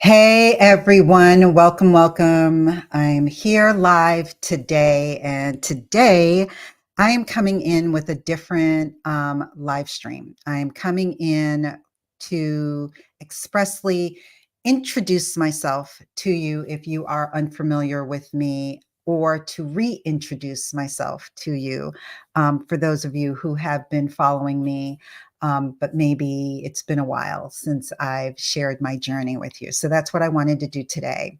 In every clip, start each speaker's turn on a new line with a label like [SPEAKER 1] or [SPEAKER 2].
[SPEAKER 1] Hey everyone, welcome, welcome. I'm here live today, and today I am coming in with a different live stream. I'm coming in to expressly introduce myself to you if you are unfamiliar with me, or to reintroduce myself to you for those of you who have been following me, but maybe it's been a while since I've shared my journey with you. So that's what I wanted to do today.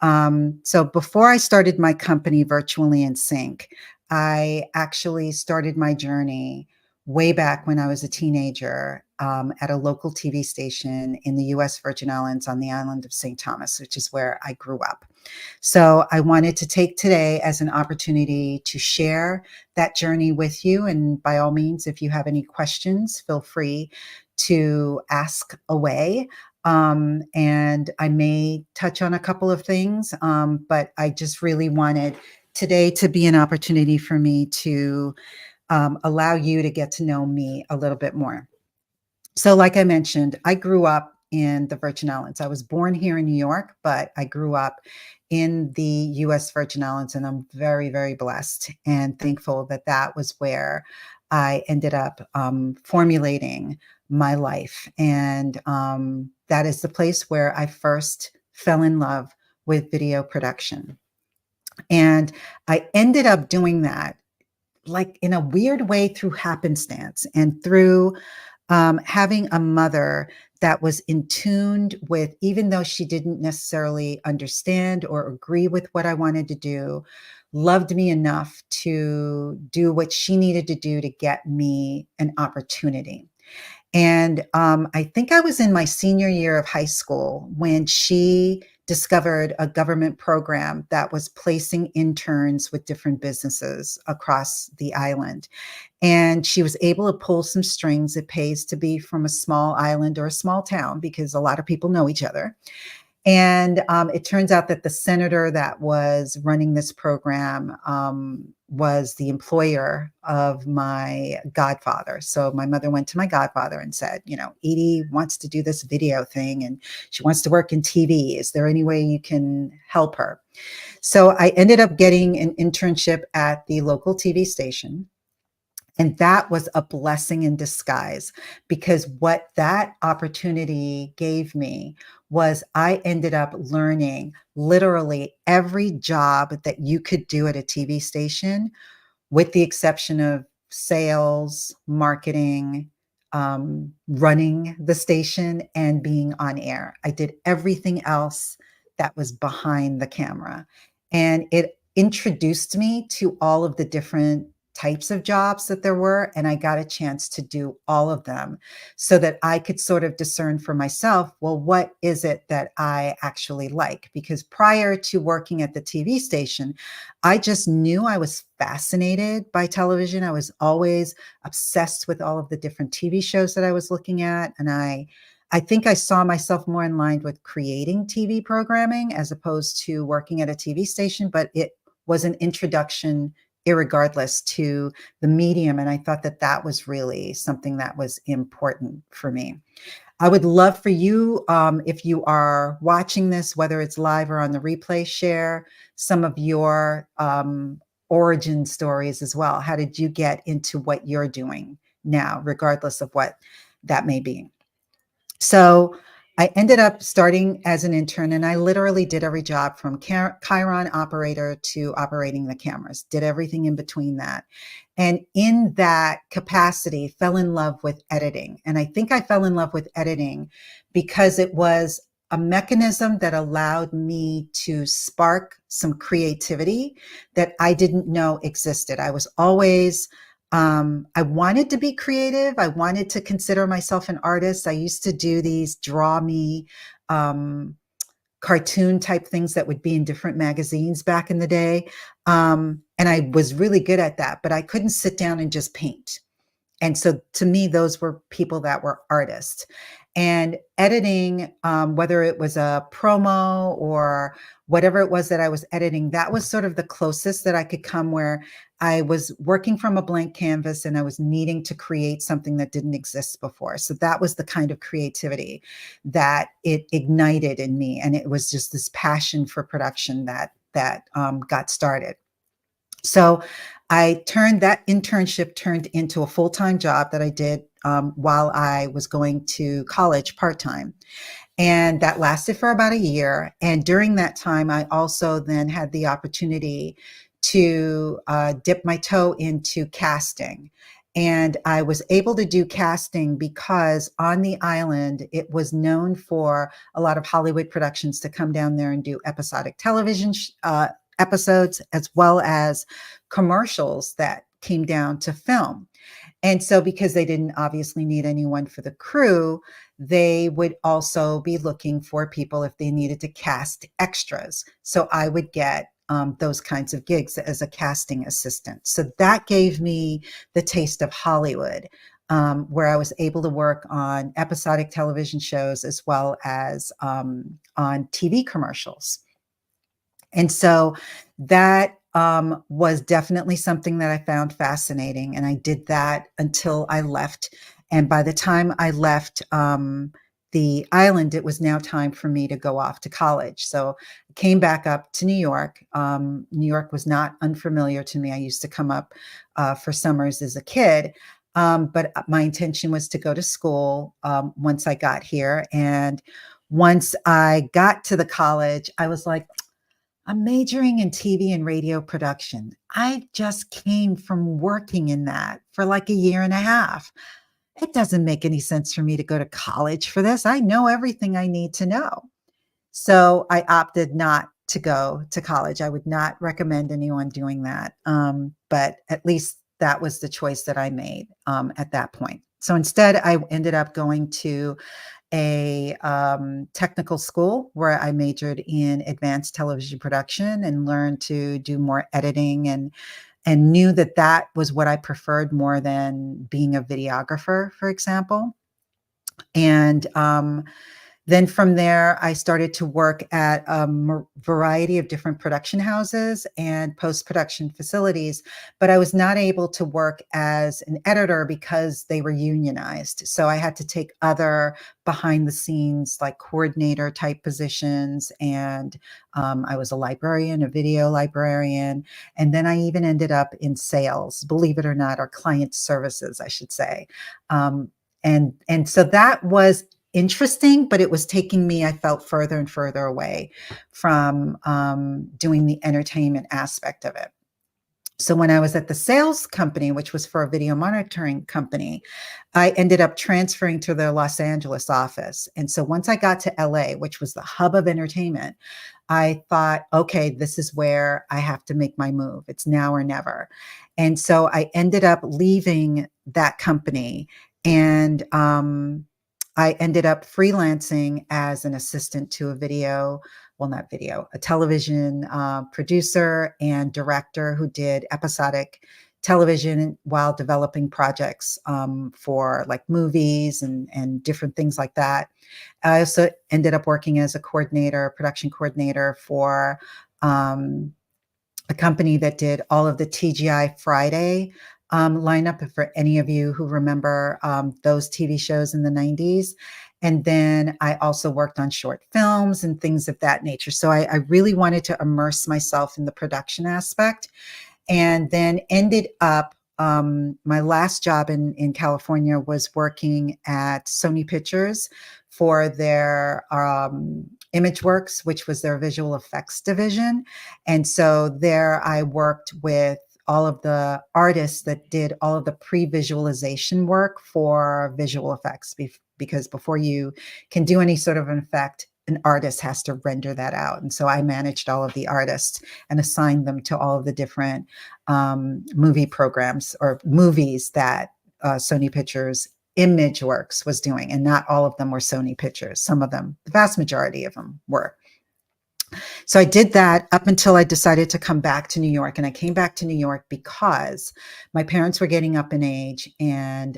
[SPEAKER 1] So before I started my company, Virtually in Sync, I actually started my journey way back when I was a teenager at a local TV station in the US Virgin Islands on the island of St. Thomas, which is where I grew up. So I wanted to take today as an opportunity to share that journey with you. And by all means, if you have any questions, feel free to ask away. And I may touch on a couple of things, but I just really wanted today to be an opportunity for me to allow you to get to know me a little bit more. So, like I mentioned, I grew up in the Virgin Islands. I was born here in New York, but I grew up in the US Virgin Islands, and I'm very, very blessed and thankful that that was where I ended up formulating my life. And that is the place where I first fell in love with video production. And I ended up doing that like in a weird way through happenstance and through having a mother that was in tuned with, even though she didn't necessarily understand or agree with what I wanted to do, loved me enough to do what she needed to do to get me an opportunity. And I think I was in my senior year of high school when she discovered a government program that was placing interns with different businesses across the island. And she was able to pull some strings. It pays to be from a small island or a small town because a lot of people know each other. And it turns out that the senator that was running this program was the employer of my godfather. So my mother went to my godfather and said, you know, Edie wants to do this video thing and she wants to work in TV. Is there any way you can help her? So I ended up getting an internship at the local TV station. And that was a blessing in disguise because what that opportunity gave me was I ended up learning literally every job that you could do at a TV station, with the exception of sales, marketing, running the station, and being on air. I did everything else that was behind the camera. And it introduced me to all of the different types of jobs that there were. And I got a chance to do all of them so that I could sort of discern for myself, well, what is it that I actually like? Because prior to working at the TV station, I just knew I was fascinated by television. I was always obsessed with all of the different TV shows that I was looking at. And I think I saw myself more in line with creating TV programming as opposed to working at a TV station, but it was an introduction irregardless to the medium. And I thought that that was really something that was important for me. I would love for you, if you are watching this, whether it's live or on the replay, share some of your origin stories as well. How did you get into what you're doing now, regardless of what that may be? So I ended up starting as an intern, and I literally did every job from Chiron operator to operating the cameras, did everything in between that. And in that capacity, fell in love with editing. And I think I fell in love with editing because it was a mechanism that allowed me to spark some creativity that I didn't know existed. I was always I wanted to be creative. I wanted to consider myself an artist. I used to do these draw me um, cartoon type things that would be in different magazines back in the day. And I was really good at that, but I couldn't sit down and just paint. And so to me, those were people that were artists. And editing, whether it was a promo or whatever it was that I was editing, that was sort of the closest that I could come, where I was working from a blank canvas and I was needing to create something that didn't exist before. So that was the kind of creativity that it ignited in me. And it was just this passion for production that got started. So I turned that internship turned into a full-time job that I did while I was going to college part-time. And that lasted for about a year. And during that time, I also then had the opportunity to dip my toe into casting. And I was able to do casting because on the island, it was known for a lot of Hollywood productions to come down there and do episodic television episodes, as well as commercials that came down to film. And so, because they didn't obviously need anyone for the crew, they would also be looking for people if they needed to cast extras. So I would get those kinds of gigs as a casting assistant. So that gave me the taste of Hollywood, where I was able to work on episodic television shows as well as on TV commercials. And so that was definitely something that I found fascinating. And I did that until I left. And by the time I left the island, it was now time for me to go off to college. So I came back up to New York. New York was not unfamiliar to me. I used to come up for summers as a kid. But my intention was to go to school once I got here. And once I got to the college, I was like, I'm majoring in TV and radio production. I just came from working in that for like a year and a half. It doesn't make any sense for me to go to college for this. I know everything I need to know. So I opted not to go to college. I would not recommend anyone doing that. But at least that was the choice that I made at that point. So instead, I ended up going to a technical school where I majored in advanced television production and learned to do more editing, and knew that that was what I preferred more than being a videographer, for example. And then from there, I started to work at a variety of different production houses and post-production facilities, but I was not able to work as an editor because they were unionized. So I had to take other behind the scenes, like coordinator type positions. And I was a librarian, a video librarian. And then I even ended up in sales, believe it or not, or client services, I should say. And so that was interesting, but it was taking me, I felt, further and further away from doing the entertainment aspect of it. So when I was at the sales company, which was for a video monitoring company, I ended up transferring to their Los Angeles office. And so once I got to LA, which was the hub of entertainment, I thought, okay, this is where I have to make my move. It's now or never. And so I ended up leaving that company, and I ended up freelancing as an assistant to a video, well, not video, a television producer and director who did episodic television while developing projects for like movies and different things like that. I also ended up working as a coordinator, production coordinator for a company that did all of the TGI Friday lineup, for any of you who remember those TV shows in the 90s. And then I also worked on short films and things of that nature. So I really wanted to immerse myself in the production aspect, and then ended up, my last job in California was working at Sony Pictures for their ImageWorks, which was their visual effects division. And so there I worked with all of the artists that did all of the pre-visualization work for visual effects, because before you can do any sort of an effect, an artist has to render that out. And so I managed all of the artists and assigned them to all of the different movie programs or movies that Sony Pictures ImageWorks was doing. And not all of them were Sony Pictures. Some of them, the vast majority of them were. So I did that up until I decided to come back to New York. And I came back to New York because my parents were getting up in age and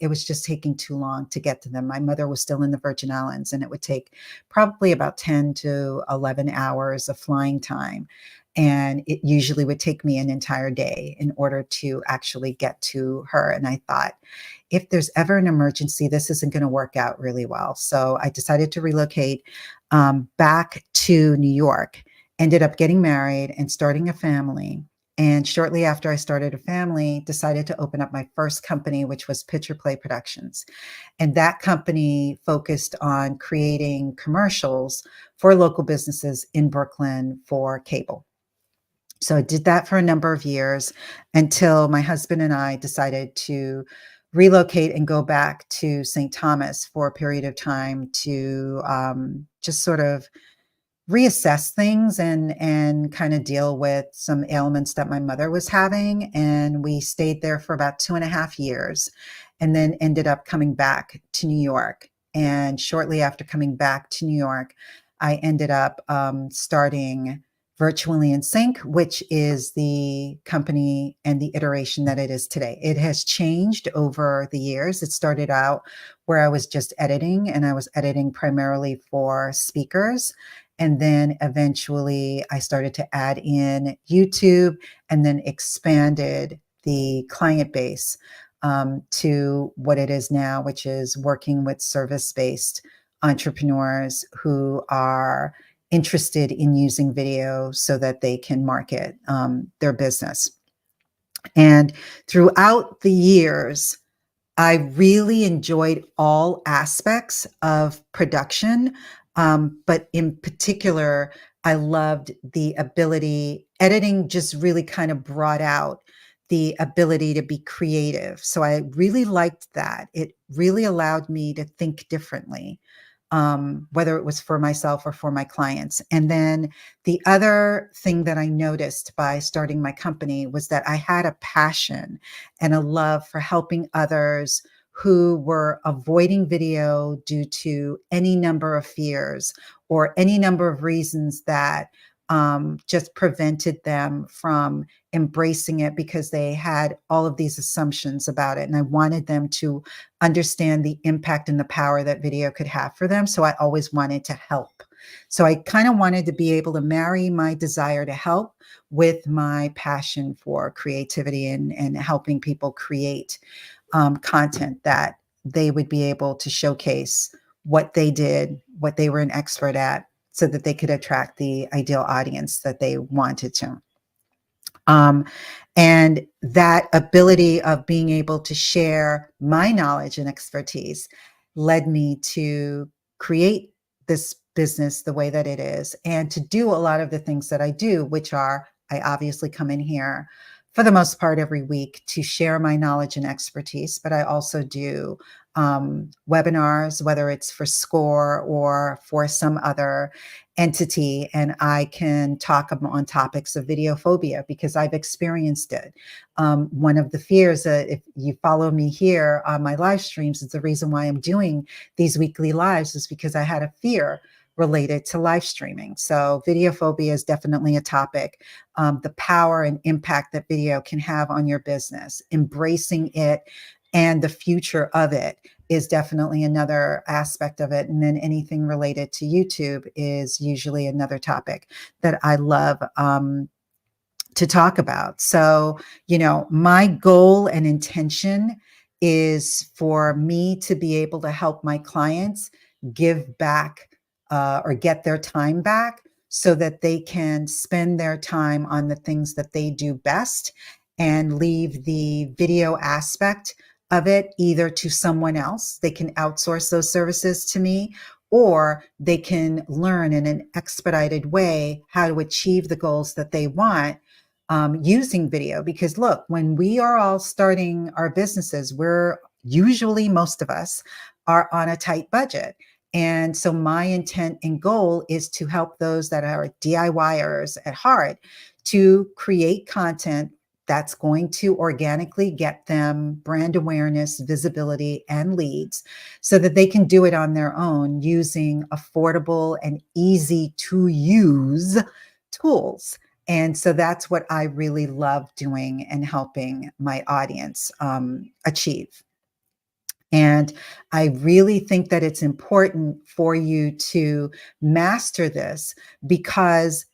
[SPEAKER 1] it was just taking too long to get to them. My mother was still in the Virgin Islands and it would take probably about 10 to 11 hours of flying time. And it usually would take me an entire day in order to actually get to her. And I thought, if there's ever an emergency, this isn't going to work out really well. So I decided to relocate back to New York, ended up getting married and starting a family. And shortly after I started a family, decided to open up my first company, which was Picture Play Productions. And that company focused on creating commercials for local businesses in Brooklyn for cable. So I did that for a number of years until my husband and I decided to relocate and go back to St. Thomas for a period of time to just sort of reassess things and kind of deal with some ailments that my mother was having. And we stayed there for about 2.5 years and then ended up coming back to New York. And shortly after coming back to New York, I ended up starting Virtually in Sync, which is the company and the iteration that it is today. It has changed over the years. It started out where I was just editing, and I was editing primarily for speakers. And then eventually I started to add in YouTube and then expanded the client base to what it is now, which is working with service based entrepreneurs who are interested in using video so that they can market their business. And throughout the years, I really enjoyed all aspects of production, but in particular, I loved the ability, editing just really kind of brought out the ability to be creative. So I really liked that. It really allowed me to think differently, whether it was for myself or for my clients. And then the other thing that I noticed by starting my company was that I had a passion and a love for helping others who were avoiding video due to any number of fears or any number of reasons that just prevented them from embracing it because they had all of these assumptions about it. And I wanted them to understand the impact and the power that video could have for them. So I always wanted to help. So I kind of wanted to be able to marry my desire to help with my passion for creativity and helping people create content that they would be able to showcase what they did, what they were an expert at, so that they could attract the ideal audience that they wanted to. Um, and that ability of being able to share my knowledge and expertise led me to create this business the way that it is and to do a lot of the things that I do, which are I obviously come in here for the most part every week to share my knowledge and expertise, but I also do webinars, whether it's for SCORE or for some other entity, and I can talk on topics of video phobia because I've experienced it. One of the fears that if you follow me here on my live streams, is the reason why I'm doing these weekly lives is because I had a fear related to live streaming. So video phobia is definitely a topic. The power and impact that video can have on your business, embracing it and the future of it is definitely another aspect of it. And then anything related to YouTube is usually another topic that I love to talk about. So, my goal and intention is for me to be able to help my clients give back or get their time back so that they can spend their time on the things that they do best and leave the video aspect of it either to someone else. They can outsource those services to me, or they can learn in an expedited way how to achieve the goals that they want using video. Because look, when we are all starting our businesses, we're usually, most of us are on a tight budget. And so my intent and goal is to help those that are DIYers at heart to create content that's going to organically get them brand awareness, visibility, and leads so that they can do it on their own using affordable and easy to use tools. And so that's what I really love doing and helping my audience achieve. And I really think that it's important for you to master this because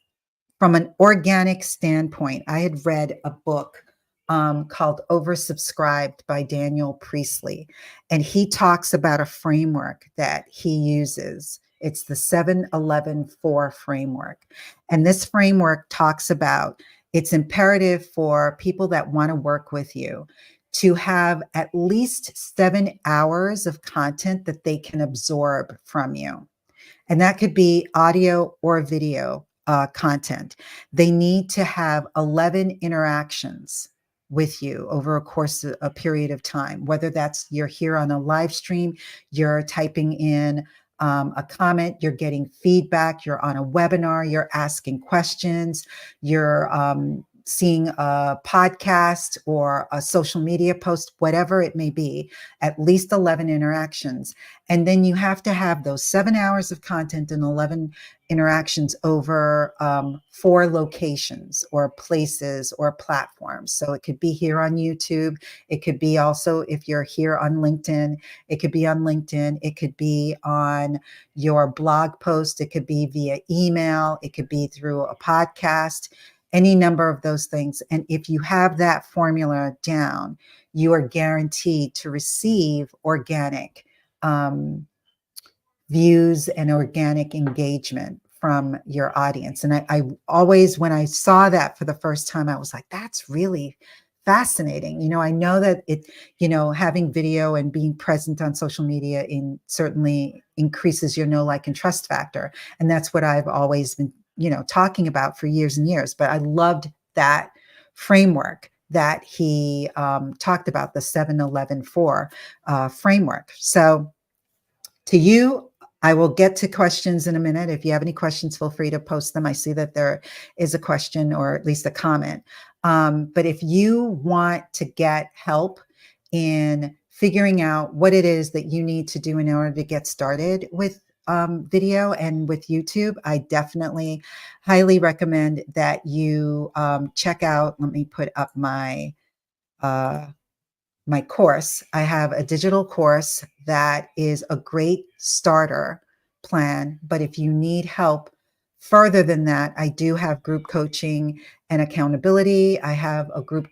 [SPEAKER 1] from an organic standpoint, I had read a book called Oversubscribed by Daniel Priestley, and he talks about a framework that he uses. It's the 7-11-4 framework. And this framework talks about it's imperative for people that want to work with you to have at least 7 hours of content that they can absorb from you. And that could be audio or video content. They need to have 11 interactions with you over a course of a period of time, whether that's you're here on a live stream, you're typing in a comment, you're getting feedback, you're on a webinar, you're asking questions, you're seeing a podcast or a social media post, whatever it may be, at least 11 interactions. And then you have to have those 7 hours of content and 11 interactions over 4 locations or places or platforms. So it could be here on YouTube. It could be also if you're here on LinkedIn, it could be on LinkedIn. It could be on your blog post. It could be via email. It could be through a podcast, any number of those things. And if you have that formula down, you are guaranteed to receive organic views and organic engagement from your audience. And I always, when I saw that for the first time, I was like, that's really fascinating. I know that having video and being present on social media certainly increases your know, like, and trust factor. And that's what I've always been, talking about for years and years. But I loved that framework that he talked about, the 7-11-4 framework. So to you, I will get to questions in a minute. If you have any questions, feel free to post them. I see that there is a question or at least a comment. But if you want to get help in figuring out what it is that you need to do in order to get started with video and with YouTube, I definitely highly recommend that you check out, let me put up my course. I have a digital course that is a great starter plan. But if you need help further than that, I do have group coaching and accountability. I have a group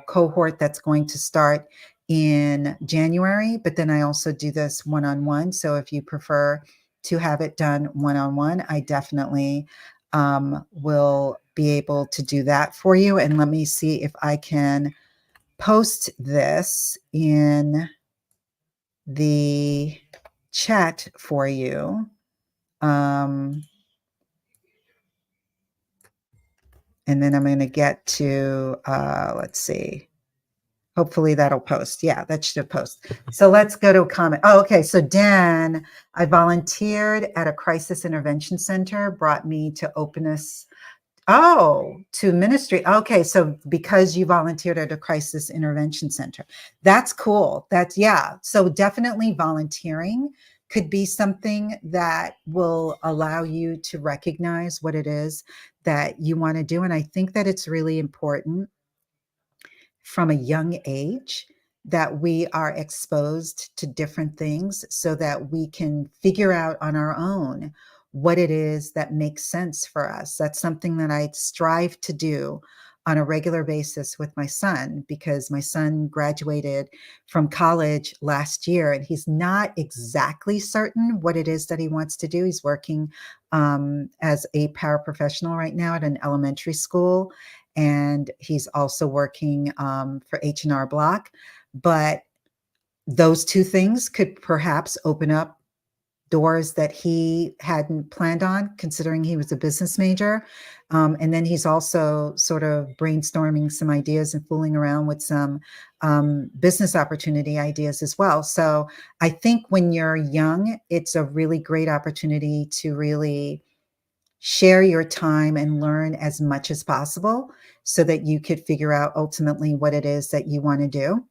[SPEAKER 1] cohort that's going to start in January, but then I also do this one-on-one. So if you prefer to have it done one-on-one, I definitely will be able to do that for you. And let me see if I can post this in the chat for you. And then I'm going to get to, let's see. Hopefully that'll post. Yeah, that should have posted. So let's go to a comment. Oh, okay. So Dan, I volunteered at a crisis intervention center, brought me to openness. Oh, to ministry. Okay. So because you volunteered at a crisis intervention center, that's cool. Yeah. So definitely volunteering could be something that will allow you to recognize what it is that you want to do. And I think that it's really important from a young age that we are exposed to different things so that we can figure out on our own what it is that makes sense for us. That's something that I strive to do on a regular basis with my son, because my son graduated from college last year and he's not exactly certain what it is that he wants to do. He's working as a paraprofessional right now at an elementary school, and he's also working for H&R Block. But those two things could perhaps open up doors that he hadn't planned on, considering he was a business major. And then he's also sort of brainstorming some ideas and fooling around with some business opportunity ideas as well. So I think when you're young, it's a really great opportunity to really share your time and learn as much as possible so that you could figure out ultimately what it is that you want to do.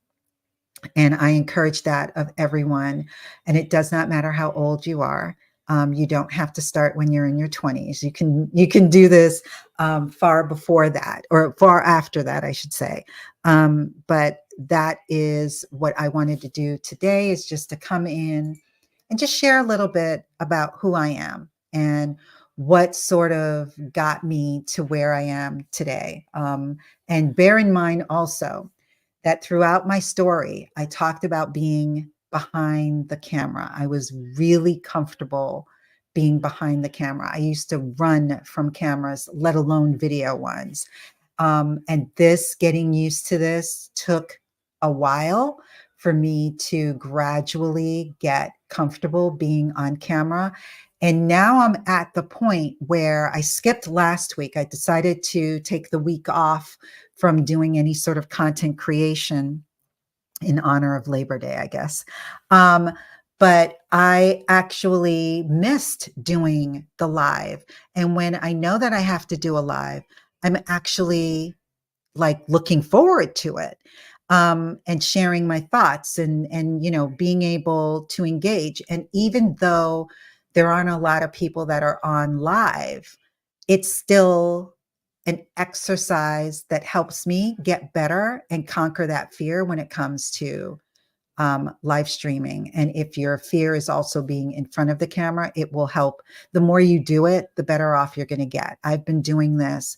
[SPEAKER 1] And I encourage that of everyone. And it does not matter how old you are. You don't have to start when you're in your 20s. You can do this far before that, or far after that, I should say. But that is what I wanted to do today, is just to come in and just share a little bit about who I am and what sort of got me to where I am today. And bear in mind also that throughout my story, I talked about being behind the camera. I was really comfortable being behind the camera. I used to run from cameras, let alone video ones. And getting used to this took a while for me to gradually get comfortable being on camera. And now I'm at the point where I skipped last week. I decided to take the week off from doing any sort of content creation in honor of Labor Day, I guess. But I actually missed doing the live. And when I know that I have to do a live, I'm actually like looking forward to it, and sharing my thoughts, and being able to engage. And even though there aren't a lot of people that are on live, it's still an exercise that helps me get better and conquer that fear when it comes to live streaming. And if your fear is also being in front of the camera, it will help. The more you do it, the better off you're going to get. I've been doing this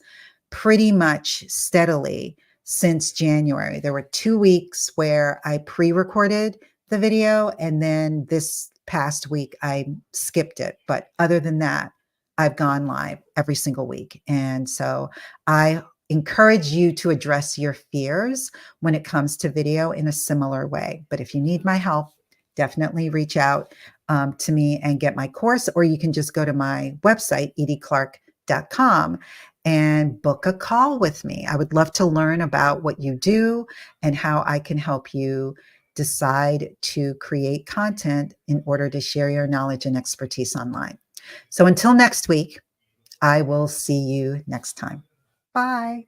[SPEAKER 1] pretty much steadily since January. There were 2 weeks where I pre-recorded the video, and then this past week I skipped it. But other than that, I've gone live every single week. And so I encourage you to address your fears when it comes to video in a similar way. But if you need my help, definitely reach out to me and get my course, or you can just go to my website, edieclark.com, and book a call with me. I would love to learn about what you do and how I can help you decide to create content in order to share your knowledge and expertise online. So until next week, I will see you next time. Bye.